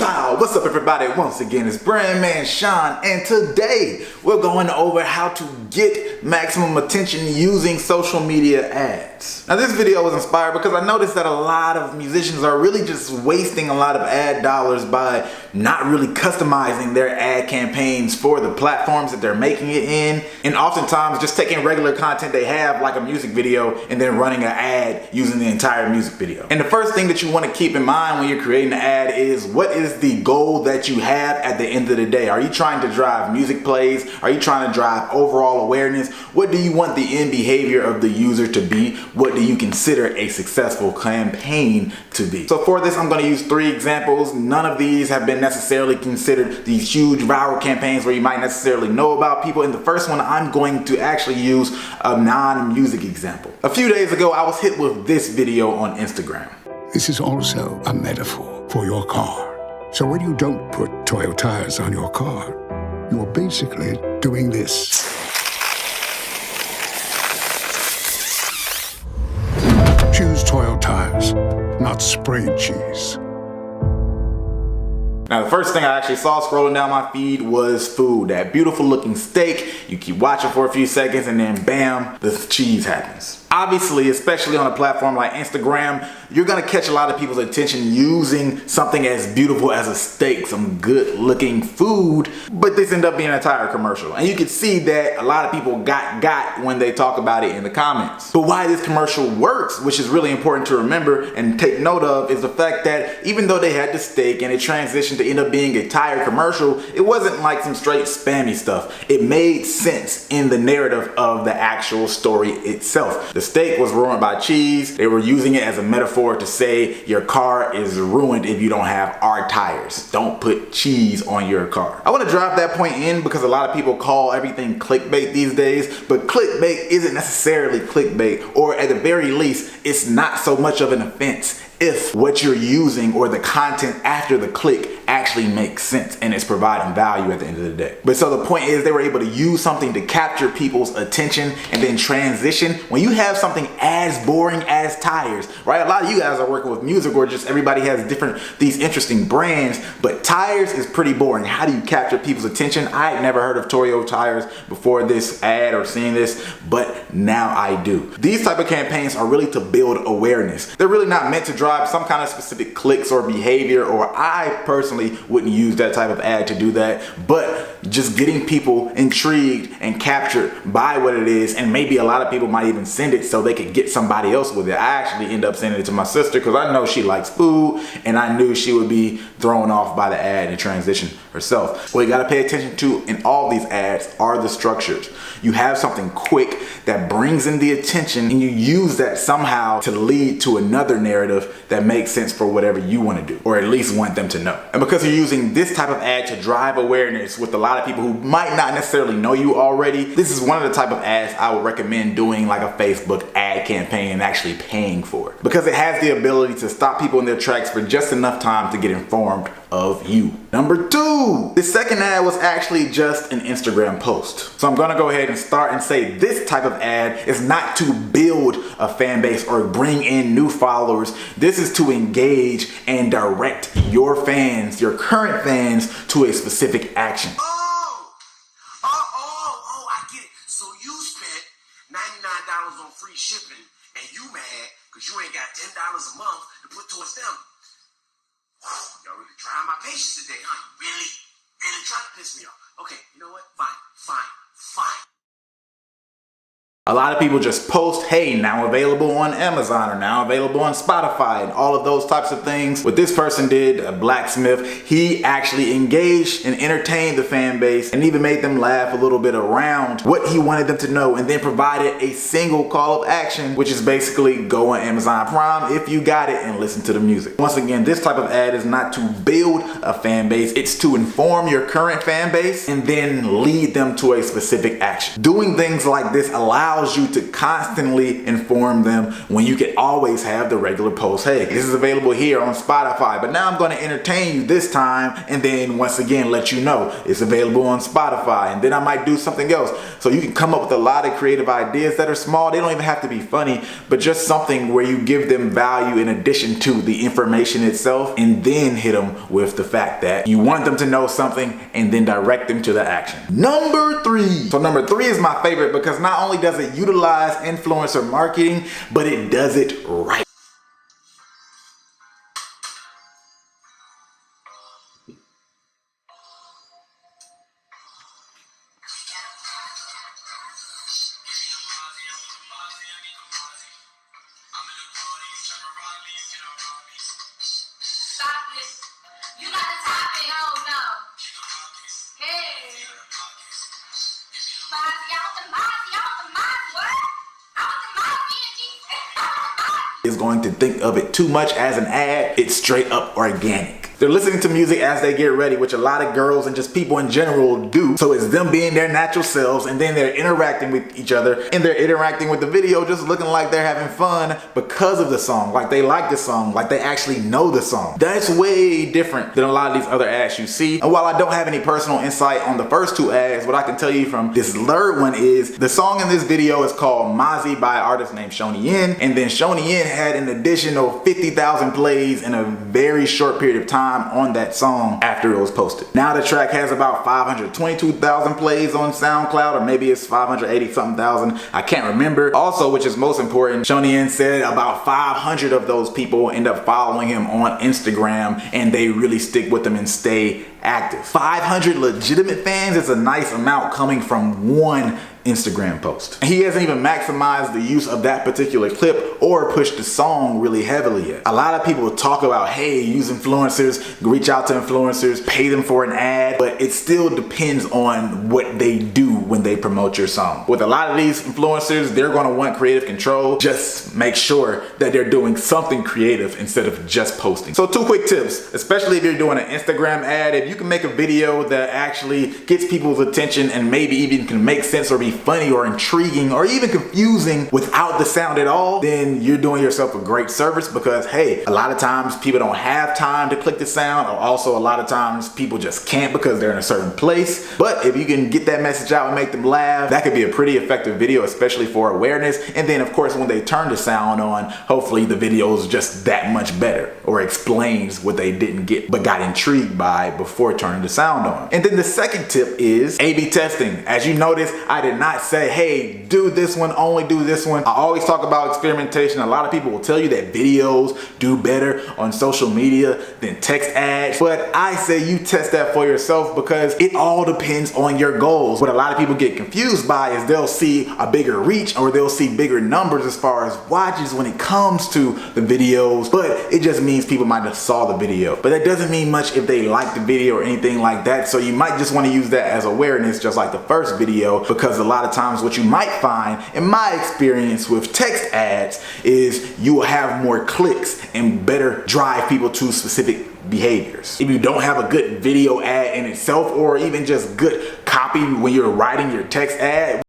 What's up everybody? Once again, it's Brand Man Sean, and today we're going over how to get maximum attention using social media ads. Now this video was inspired because I noticed that a lot of musicians are really just wasting a lot of ad dollars by not really customizing their ad campaigns for the platforms that they're making it in, and oftentimes just taking regular content they have, like a music video, and then running an ad using the entire music video. And the first thing that you want to keep in mind when you're creating an ad is, what is the goal that you have at the end of the day? Are you trying to drive music plays? Are you trying to drive overall awareness? What do you want the end behavior of the user to be? What do you consider a successful campaign to be? So for this, I'm going to use 3 examples. None of these have been necessarily considered these huge viral campaigns where you might necessarily know about people. In the first one, I'm going to actually use a non-music example. A few days ago, I was hit with this video on Instagram. This is also a metaphor for your car. So when you don't put Toyo tires on your car, you're basically doing this. Choose Toyo tires, not sprayed cheese. Now the first thing I actually saw scrolling down my feed was food. That beautiful looking steak. You keep watching for a few seconds and then bam, the cheese happens. Obviously, especially on a platform like Instagram, you're gonna catch a lot of people's attention using something as beautiful as a steak, some good looking food, but this ended up being an entire commercial. And you can see that a lot of people got when they talk about it in the comments. But why this commercial works, which is really important to remember and take note of, is the fact that even though they had the steak and it transitioned to end up being a tire commercial, it wasn't like some straight spammy stuff. It made sense in the narrative of the actual story itself. The steak was ruined by cheese. They were using it as a metaphor to say your car is ruined if you don't have our tires. Don't put cheese on your car. I want to drive that point in because a lot of people call everything clickbait these days, but clickbait isn't necessarily clickbait, or at the very least, it's not so much of an offense if what you're using or the content after the click actually makes sense and it's providing value at the end of the day. But so the point is, they were able to use something to capture people's attention and then transition. When you have something as boring as tires, right? A lot of you guys are working with music, or just everybody has these interesting brands, but tires is pretty boring. How do you capture people's attention? I had never heard of Toyo tires before this ad or seeing this, but now I do. These type of campaigns are really to build awareness. They're really not meant to drive some kind of specific clicks or behavior, or I personally wouldn't use that type of ad to do that, but just getting people intrigued and captured by what it is. And maybe a lot of people might even send it so they could get somebody else with it. I actually end up sending it to my sister because I know she likes food and I knew she would be thrown off by the ad and transition herself. What you got to pay attention to in all these ads are the structures. You have something quick that brings in the attention, and you use that somehow to lead to another narrative that makes sense for whatever you want to do, or at least want them to know. And because you're using this type of ad to drive awareness with a lot of people who might not necessarily know you already, this is one of the type of ads I would recommend doing like a Facebook ad campaign and actually paying for it, because it has the ability to stop people in their tracks for just enough time to get informed of you. Number 2, the second ad was actually just an Instagram post. So I'm gonna go ahead and start and say this type of ad is not to build a fan base or bring in new followers. This is to engage and direct your fans, your current fans, to a specific action. Oh, I get it. So you spent $99 on free shipping and you mad because you ain't got $10 a month to put towards them. Y'all really trying my patience today, huh? You really trying to piss me off. Okay, you know what? Fine. A lot of people just post, hey, now available on Amazon, or now available on Spotify, and all of those types of things. What this person did, a blacksmith, he actually engaged and entertained the fan base and even made them laugh a little bit around what he wanted them to know, and then provided a single call of action, which is basically go on Amazon Prime if you got it and listen to the music. Once again, this type of ad is not to build a fan base, it's to inform your current fan base and then lead them to a specific action. Doing things like this allows allows you to constantly inform them when you can always have the regular post. Hey, this is available here on Spotify, but now I'm going to entertain you this time, and then once again let you know it's available on Spotify, and then I might do something else. So you can come up with a lot of creative ideas that are small. They don't even have to be funny, but just something where you give them value in addition to the information itself, and then hit them with the fact that you want them to know something and then direct them to the action. Number 3. So number 3 is my favorite because not only does it utilize influencer marketing, but it does it right. Stop it. You got the topic. Oh no. Hey. Mozzie, I want the Mozzie. I want the Mozzie. What? I want the Mozzie and Is going to think of it too much as an ad. It's straight up organic. They're listening to music as they get ready, which a lot of girls and just people in general do. So it's them being their natural selves, and then they're interacting with each other, and they're interacting with the video just looking like they're having fun because of the song, like they like the song, like they actually know the song. That's way different than a lot of these other ads you see. And while I don't have any personal insight on the first 2 ads, what I can tell you from this third one is the song in this video is called Mozzie by an artist named Shoni Yin, and then Shoni Yin had an additional 50,000 plays in a very short period of time on that song after it was posted. Now the track has about 522,000 plays on SoundCloud, or maybe it's 580 something thousand. I can't remember. Also, which is most important, Shoni Yin said about 500 of those people end up following him on Instagram, and they really stick with him and stay active. 500 legitimate fans is a nice amount coming from one Instagram post. He hasn't even maximized the use of that particular clip or pushed the song really heavily yet. A lot of people talk about, hey, use influencers, reach out to influencers, pay them for an ad, but it still depends on what they do when they promote your song. With a lot of these influencers, they're gonna want creative control. Just make sure that they're doing something creative instead of just posting. So 2 quick tips, especially if you're doing an Instagram ad. If you can make a video that actually gets people's attention and maybe even can make sense or be funny or intriguing or even confusing without the sound at all, then you're doing yourself a great service, because hey, a lot of times people don't have time to click the sound, or also a lot of times people just can't because they're in a certain place. But if you can get that message out and make them laugh, that could be a pretty effective video, especially for awareness. And then of course when they turn the sound on, hopefully the video is just that much better or explains what they didn't get but got intrigued by before turning the sound on. And then the second tip is A/B testing. As you notice, I did not say, hey, do this one, only do this one. I always talk about experimentation. A lot of people will tell you that videos do better on social media than text ads, but I say you test that for yourself, because it all depends on your goals. What a lot of people get confused by is they'll see a bigger reach, or they'll see bigger numbers as far as watches when it comes to the videos, but it just means people might have saw the video. But that doesn't mean much if they like the video or anything like that, so you might just want to use that as awareness, just like the first video, because a lot of times what you might find, in my experience with text ads, is you will have more clicks and better drive people to specific behaviors. If you don't have a good video ad in itself, or even just good copy when you're writing your text ad,